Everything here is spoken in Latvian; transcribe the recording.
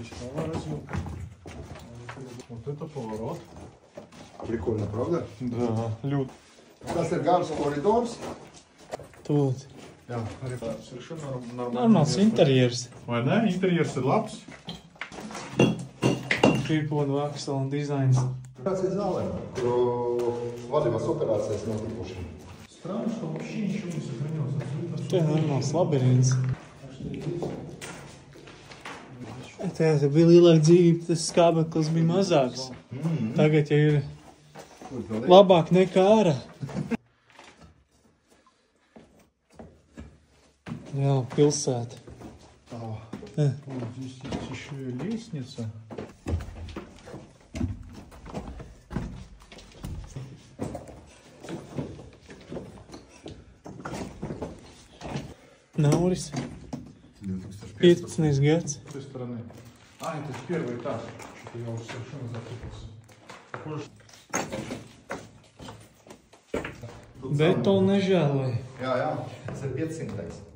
здесь развилка. Вот это поворот. Прикольно, правда? Да, люд. Tas ir gars koridors. Тут. Jā, arī Совершенно нормально. Normāls interjers. Vai ne? Interjers ir labs. Tripod vaksela un dizains. kāds ir zālē, kuru vadības operācijas notikuši. Странно, что вообще ничего не сохранилось. Абсолютно Te normāls labirints. Tajā bija lielāka dzīvība, tas skābeklis bija mazāks. Tagad ja ir labāk nekā ārā. Jā, pilsēta. Вот здесь есть еще и лестница. Nauris, 15 gads. С той стороны. А, это первый этаж. Что-то я уже совершенно запутался. Похоже, Betonu nežēloja. Jā, jā, tas ir 500.